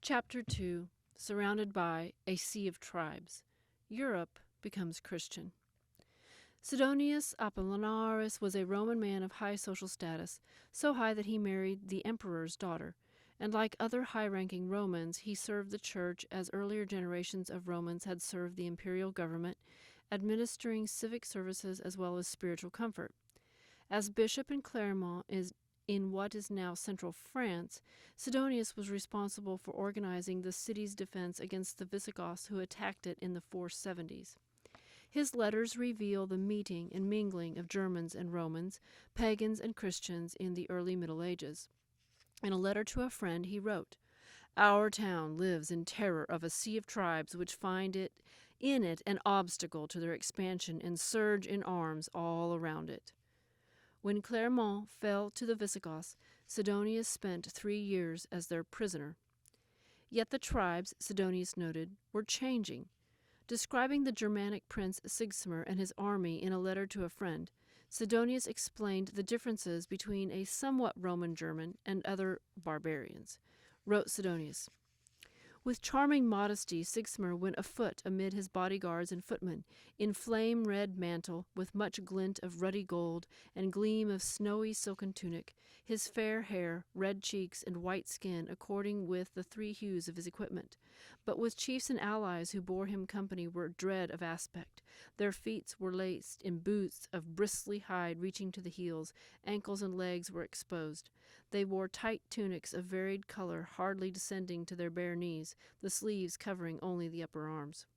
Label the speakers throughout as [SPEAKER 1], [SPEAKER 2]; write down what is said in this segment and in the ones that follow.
[SPEAKER 1] Chapter 2. Surrounded by a sea of tribes. Europe becomes Christian. Sidonius Apollinaris was a Roman man of high social status, so high that he married the emperor's daughter, and like other high-ranking Romans, he served the church as earlier generations of Romans had served the imperial government, administering civic services as well as spiritual comfort. As bishop in Clermont in what is now central France, Sidonius was responsible for organizing the city's defense against the Visigoths who attacked it in the 470s. His letters reveal the meeting and mingling of Germans and Romans, pagans and Christians in the early Middle Ages. In a letter to a friend he wrote, "Our town lives in terror of a sea of tribes which find in it an obstacle to their expansion and surge in arms all around it." When Clermont fell to the Visigoths, Sidonius spent 3 years as their prisoner. Yet the tribes, Sidonius noted, were changing. Describing the Germanic prince Sigismund and his army in a letter to a friend, Sidonius explained the differences between a somewhat Roman German and other barbarians. Wrote Sidonius, "With charming modesty, Sigismund went afoot amid his bodyguards and footmen, in flame-red mantle, with much glint of ruddy gold and gleam of snowy silken tunic, his fair hair, red cheeks, and white skin according with the 3 hues of his equipment. But with chiefs and allies who bore him company were dread of aspect. Their feet were laced in boots of bristly hide reaching to the heels, ankles and legs were exposed. They wore tight tunics of varied color hardly descending to their bare knees, the sleeves covering only the upper arms."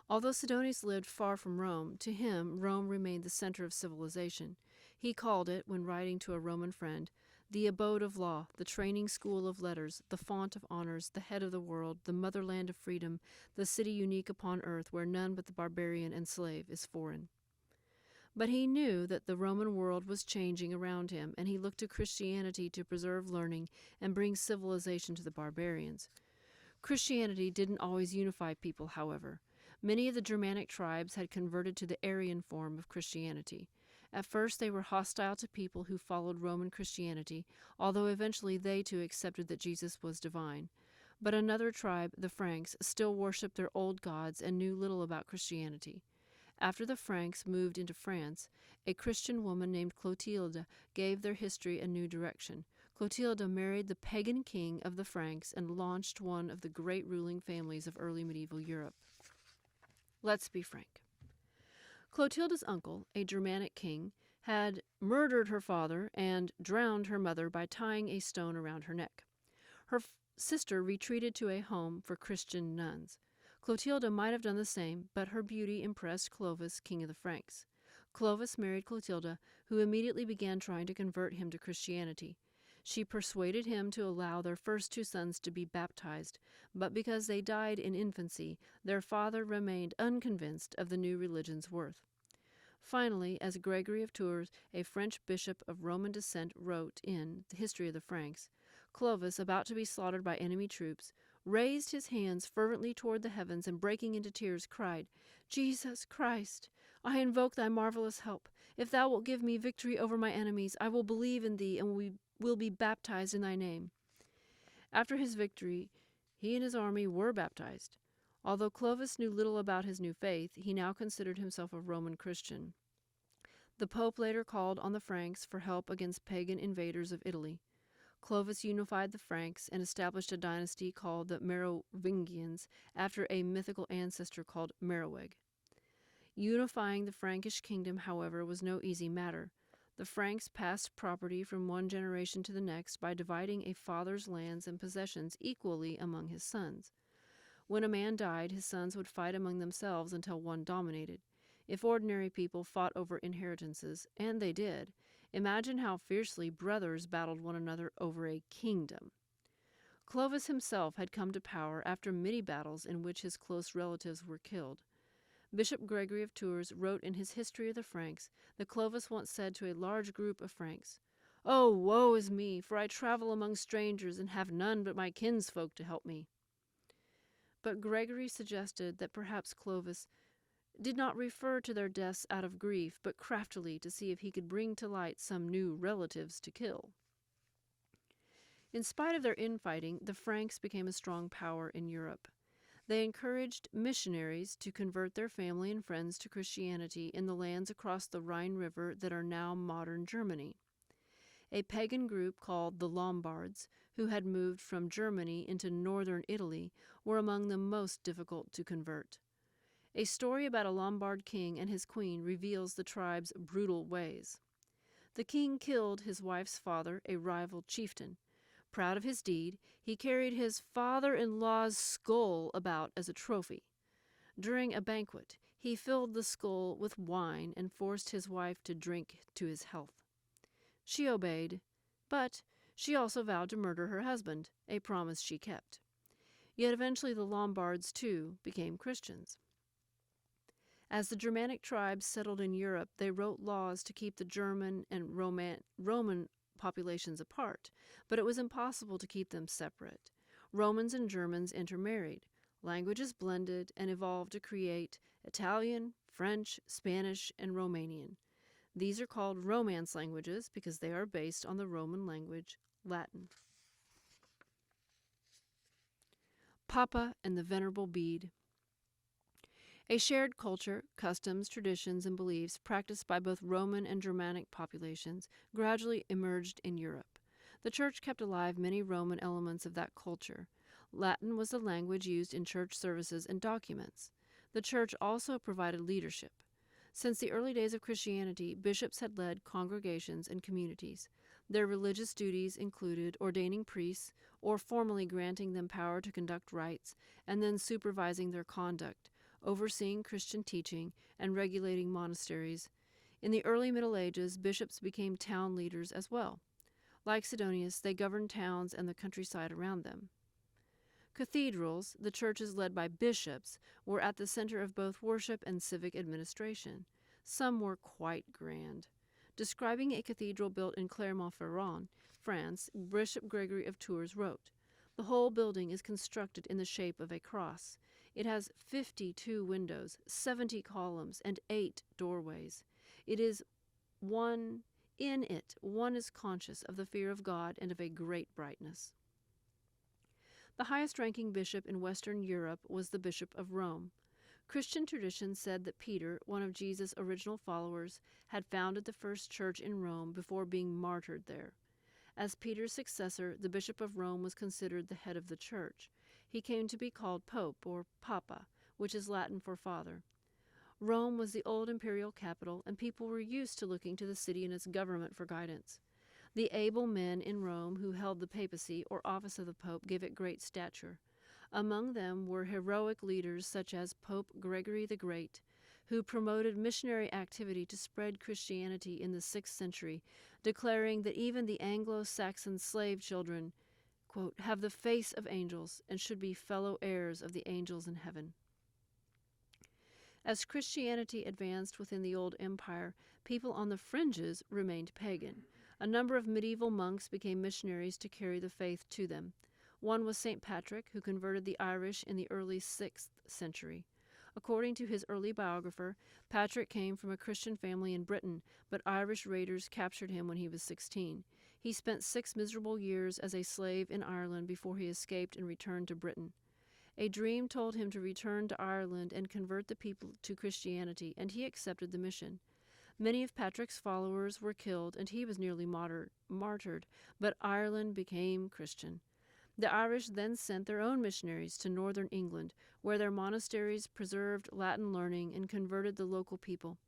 [SPEAKER 1] Although Sidonius lived far from Rome, to him Rome remained the center of civilization. He called it, when writing to a Roman friend, the abode of law, the training school of letters, the font of honors, the head of the world, the motherland of freedom, the city unique upon earth where none but the barbarian and slave is foreign. But he knew that the Roman world was changing around him, and he looked to Christianity to preserve learning and bring civilization to the barbarians. Christianity didn't always unify people, however. Many of the Germanic tribes had converted to the Arian form of Christianity. At first they were hostile to people who followed Roman Christianity, although eventually they too accepted that Jesus was divine. But another tribe, the Franks, still worshipped their old gods and knew little about Christianity. After the Franks moved into France, a Christian woman named Clotilde gave their history a new direction. Clotilde married the pagan king of the Franks and launched one of the great ruling families of early medieval Europe. Let's be frank. Clotilde's uncle, a Germanic king, had murdered her father and drowned her mother by tying a stone around her neck. Her sister retreated to a home for Christian nuns. Clotilde might have done the same, but her beauty impressed Clovis, king of the Franks. Clovis married Clotilde, who immediately began trying to convert him to Christianity. She persuaded him to allow their first 2 sons to be baptized, but because they died in infancy, their father remained unconvinced of the new religion's worth. Finally, as Gregory of Tours, a French bishop of Roman descent, wrote in the History of the Franks, Clovis, about to be slaughtered by enemy troops, raised his hands fervently toward the heavens and breaking into tears cried, "Jesus Christ, I invoke thy marvelous help. If thou wilt give me victory over my enemies, I will believe in thee and will be baptized in thy name." After his victory, he and his army were baptized. Although Clovis knew little about his new faith, he now considered himself a Roman Christian. The Pope later called on the Franks for help against pagan invaders of Italy. Clovis unified the Franks and established a dynasty called the Merovingians after a mythical ancestor called Meroweg. Unifying the Frankish kingdom, however, was no easy matter. The Franks passed property from one generation to the next by dividing a father's lands and possessions equally among his sons. When a man died, his sons would fight among themselves until one dominated. If ordinary people fought over inheritances, and they did, imagine how fiercely brothers battled one another over a kingdom. Clovis himself had come to power after many battles in which his close relatives were killed. Bishop Gregory of Tours wrote in his History of the Franks that Clovis once said to a large group of Franks, "Oh, woe is me, for I travel among strangers and have none but my kinsfolk to help me." But Gregory suggested that perhaps Clovis did not refer to their deaths out of grief, but craftily to see if he could bring to light some new relatives to kill. In spite of their infighting, the Franks became a strong power in Europe. They encouraged missionaries to convert their family and friends to Christianity in the lands across the Rhine River that are now modern Germany. A pagan group called the Lombards, who had moved from Germany into northern Italy, were among the most difficult to convert. A story about a Lombard king and his queen reveals the tribe's brutal ways. The king killed his wife's father, a rival chieftain. Proud of his deed, he carried his father-in-law's skull about as a trophy. During a banquet, he filled the skull with wine and forced his wife to drink to his health. She obeyed, but she also vowed to murder her husband, a promise she kept. Yet eventually the Lombards, too, became Christians. As the Germanic tribes settled in Europe, they wrote laws to keep the German and Roman populations apart, but it was impossible to keep them separate. Romans and Germans intermarried. Languages blended and evolved to create Italian, French, Spanish, and Romanian. These are called Romance languages because they are based on the Roman language, Latin. Papa and the Venerable Bede. A shared culture, customs, traditions, and beliefs practiced by both Roman and Germanic populations gradually emerged in Europe. The Church kept alive many Roman elements of that culture. Latin was the language used in church services and documents. The Church also provided leadership. Since the early days of Christianity, bishops had led congregations and communities. Their religious duties included ordaining priests, or formally granting them power to conduct rites, and then supervising their conduct, overseeing Christian teaching, and regulating monasteries. In the early Middle Ages, bishops became town leaders as well. Like Sidonius, they governed towns and the countryside around them. Cathedrals, the churches led by bishops, were at the center of both worship and civic administration. Some were quite grand. Describing a cathedral built in Clermont-Ferrand, France, Bishop Gregory of Tours wrote, "The whole building is constructed in the shape of a cross. It has 52 windows, 70 columns, and 8 doorways. In it, one is conscious of the fear of God and of a great brightness." The highest-ranking bishop in Western Europe was the Bishop of Rome. Christian tradition said that Peter, one of Jesus' original followers, had founded the first church in Rome before being martyred there. As Peter's successor, the Bishop of Rome was considered the head of the church. He came to be called Pope, or Papa, which is Latin for father. Rome was the old imperial capital, and people were used to looking to the city and its government for guidance. The able men in Rome who held the papacy, or office of the Pope, gave it great stature. Among them were heroic leaders such as Pope Gregory the Great, who promoted missionary activity to spread Christianity in the 6th century, declaring that even the Anglo-Saxon slave children, quote, "have the face of angels and should be fellow heirs of the angels in heaven." As Christianity advanced within the old empire, people on the fringes remained pagan. A number of medieval monks became missionaries to carry the faith to them. One was St. Patrick, who converted the Irish in the early 6th century. According to his early biographer, Patrick came from a Christian family in Britain, but Irish raiders captured him when he was 16. He spent 6 miserable years as a slave in Ireland before he escaped and returned to Britain. A dream told him to return to Ireland and convert the people to Christianity, and he accepted the mission. Many of Patrick's followers were killed, and he was nearly martyred, but Ireland became Christian. The Irish then sent their own missionaries to northern England, where their monasteries preserved Latin learning and converted the local people.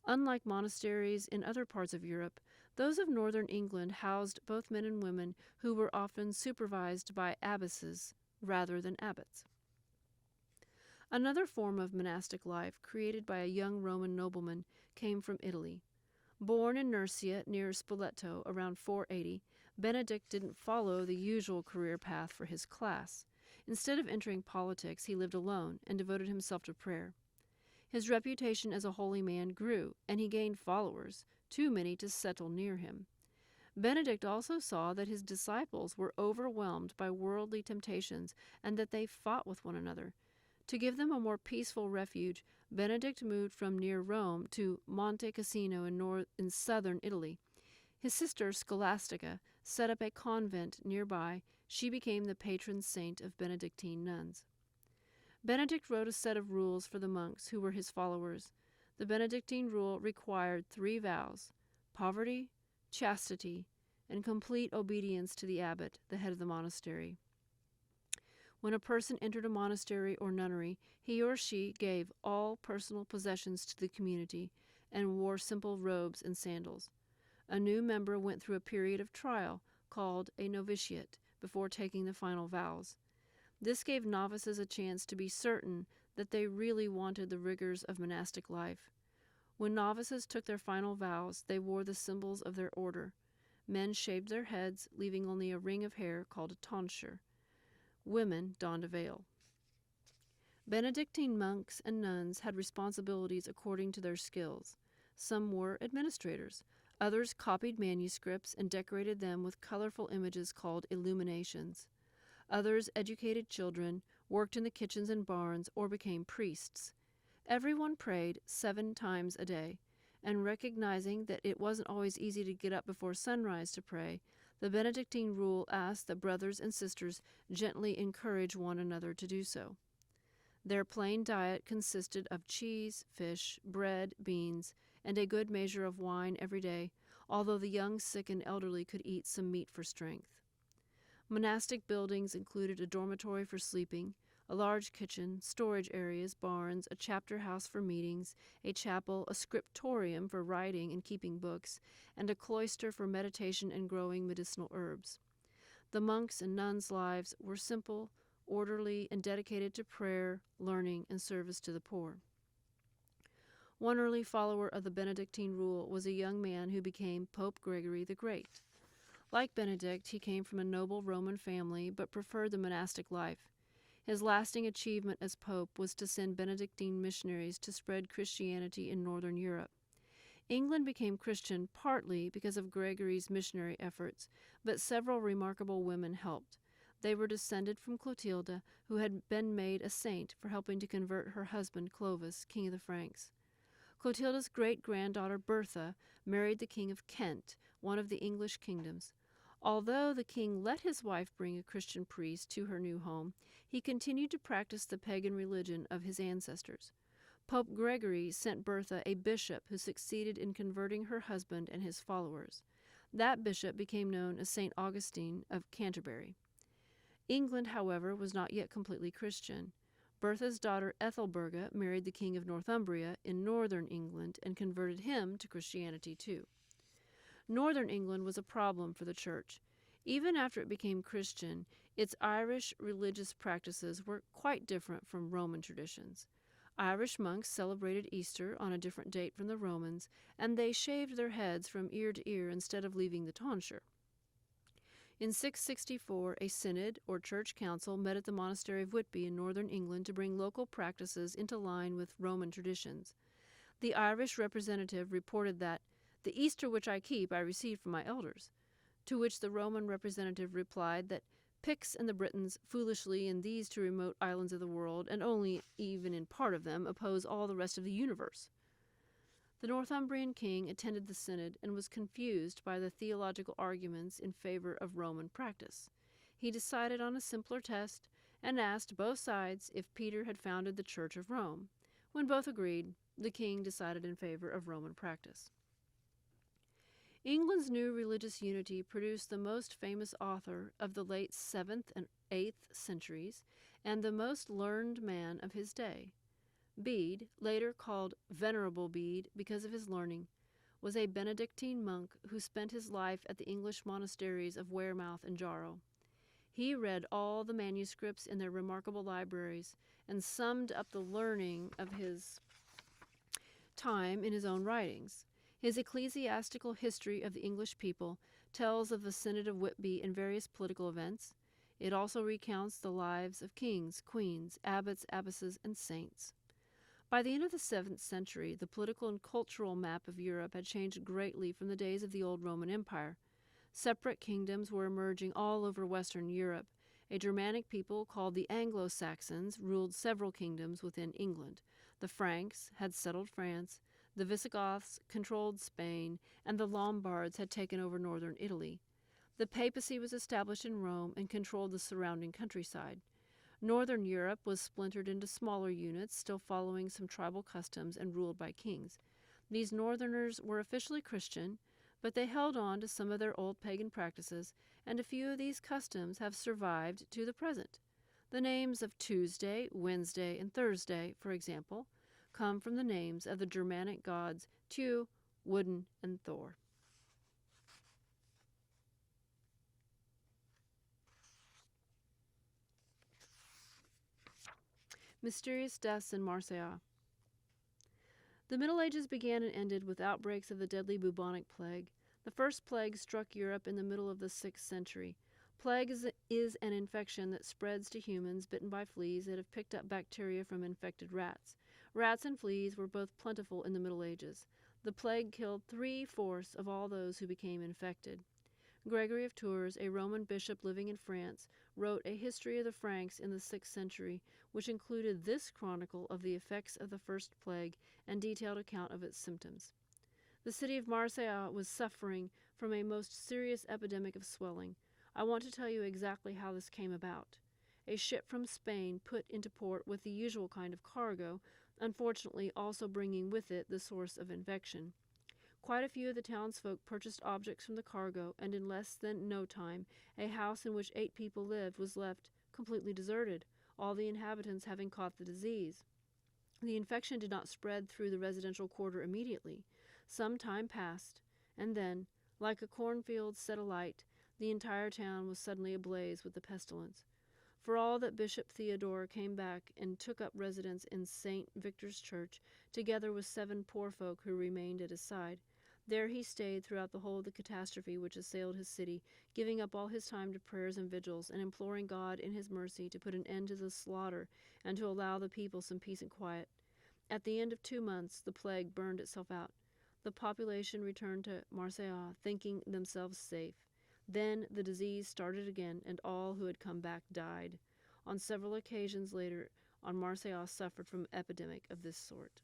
[SPEAKER 1] Unlike monasteries in other parts of Europe, those of northern England housed both men and women who were often supervised by abbesses rather than abbots. Another form of monastic life, created by a young Roman nobleman, came from Italy. Born in Nursia near Spoleto around 480, Benedict didn't follow the usual career path for his class. Instead of entering politics, he lived alone and devoted himself to prayer. His reputation as a holy man grew, and he gained followers, too many to settle near him. Benedict also saw that his disciples were overwhelmed by worldly temptations and that they fought with one another. To give them a more peaceful refuge, Benedict moved from near Rome to Monte Cassino in southern Italy. His sister, Scholastica, set up a convent nearby, she became the patron saint of Benedictine nuns. Benedict wrote a set of rules for the monks who were his followers. The Benedictine rule required 3 vows: poverty, chastity, and complete obedience to the abbot, the head of the monastery. When a person entered a monastery or nunnery, he or she gave all personal possessions to the community and wore simple robes and sandals. A new member went through a period of trial called a novitiate before taking the final vows. This gave novices a chance to be certain that they really wanted the rigors of monastic life. When novices took their final vows, they wore the symbols of their order. Men shaved their heads, leaving only a ring of hair called a tonsure. Women donned a veil. Benedictine monks and nuns had responsibilities according to their skills. Some were administrators. Others copied manuscripts and decorated them with colorful images called illuminations. Others educated children, worked in the kitchens and barns, or became priests. Everyone prayed 7 times a day, and recognizing that it wasn't always easy to get up before sunrise to pray, the Benedictine rule asked that brothers and sisters gently encourage one another to do so. Their plain diet consisted of cheese, fish, bread, beans, and a good measure of wine every day, although the young, sick, and elderly could eat some meat for strength. Monastic buildings included a dormitory for sleeping, a large kitchen, storage areas, barns, a chapter house for meetings, a chapel, a scriptorium for writing and keeping books, and a cloister for meditation and growing medicinal herbs. The monks' and nuns' lives were simple, orderly, and dedicated to prayer, learning, and service to the poor. One early follower of the Benedictine rule was a young man who became Pope Gregory the Great. Like Benedict, he came from a noble Roman family but preferred the monastic life. His lasting achievement as pope was to send Benedictine missionaries to spread Christianity in northern Europe. England became Christian partly because of Gregory's missionary efforts, but several remarkable women helped. They were descended from Clotilda, who had been made a saint for helping to convert her husband Clovis, king of the Franks. Clotilda's great-granddaughter Bertha married the king of Kent, one of the English kingdoms. Although the king let his wife bring a Christian priest to her new home, he continued to practice the pagan religion of his ancestors. Pope Gregory sent Bertha a bishop who succeeded in converting her husband and his followers. That bishop became known as St. Augustine of Canterbury. England, however, was not yet completely Christian. Bertha's daughter Ethelberga married the king of Northumbria in northern England and converted him to Christianity too. Northern England was a problem for the church. Even after it became Christian, its Irish religious practices were quite different from Roman traditions. Irish monks celebrated Easter on a different date from the Romans, and they shaved their heads from ear to ear instead of leaving the tonsure. In 664, a synod, or church council, met at the monastery of Whitby in northern England to bring local practices into line with Roman traditions. The Irish representative reported that, "The Easter which I keep I received from my elders," to which the Roman representative replied that Picts and the Britons, foolishly in these 2 remote islands of the world, and only even in part of them, oppose all the rest of the universe. The Northumbrian king attended the synod and was confused by the theological arguments in favor of Roman practice. He decided on a simpler test and asked both sides if Peter had founded the Church of Rome. When both agreed, the king decided in favor of Roman practice. England's new religious unity produced the most famous author of the late 7th and 8th centuries and the most learned man of his day. Bede, later called Venerable Bede because of his learning, was a Benedictine monk who spent his life at the English monasteries of Wearmouth and Jarrow. He read all the manuscripts in their remarkable libraries and summed up the learning of his time in his own writings. His ecclesiastical history of the English people tells of the Synod of Whitby and various political events. It also recounts the lives of kings, queens, abbots, abbesses, and saints. By the end of the 7th century, the political and cultural map of Europe had changed greatly from the days of the old Roman Empire. Separate kingdoms were emerging all over Western Europe. A Germanic people called the Anglo-Saxons ruled several kingdoms within England. The Franks had settled France, the Visigoths controlled Spain, and the Lombards had taken over northern Italy. The papacy was established in Rome and controlled the surrounding countryside. Northern Europe was splintered into smaller units, still following some tribal customs and ruled by kings. These northerners were officially Christian, but they held on to some of their old pagan practices, and a few of these customs have survived to the present. The names of Tuesday, Wednesday, and Thursday, for example, come from the names of the Germanic gods Tu, Woden, and Thor. Mysterious deaths in Marseilles. The Middle Ages began and ended with outbreaks of the deadly bubonic plague. The first plague struck Europe in the middle of the 6th century. Plague is an infection that spreads to humans bitten by fleas that have picked up bacteria from infected rats. Rats and fleas were both plentiful in the Middle Ages. The plague killed 3/4 of all those who became infected. Gregory of Tours, a Roman bishop living in France, wrote a history of the Franks in the 6th century, which included this chronicle of the effects of the first plague and detailed account of its symptoms. The city of Marseilles was suffering from a most serious epidemic of swelling. I want to tell you exactly how this came about. A ship from Spain put into port with the usual kind of cargo, unfortunately also bringing with it the source of infection. Quite a few of the townsfolk purchased objects from the cargo, and in less than no time, a house in which 8 people lived was left completely deserted, all the inhabitants having caught the disease. The infection did not spread through the residential quarter immediately. Some time passed, and then, like a cornfield set alight, the entire town was suddenly ablaze with the pestilence. For all that Bishop Theodore came back and took up residence in St. Victor's Church, together with 7 poor folk who remained at his side. There he stayed throughout the whole of the catastrophe which assailed his city, giving up all his time to prayers and vigils, and imploring God in his mercy to put an end to the slaughter and to allow the people some peace and quiet. At the end of 2 months, the plague burned itself out. The population returned to Marseilles, thinking themselves safe. Then the disease started again, and all who had come back died. On several occasions later on, Marseilles suffered from an epidemic of this sort.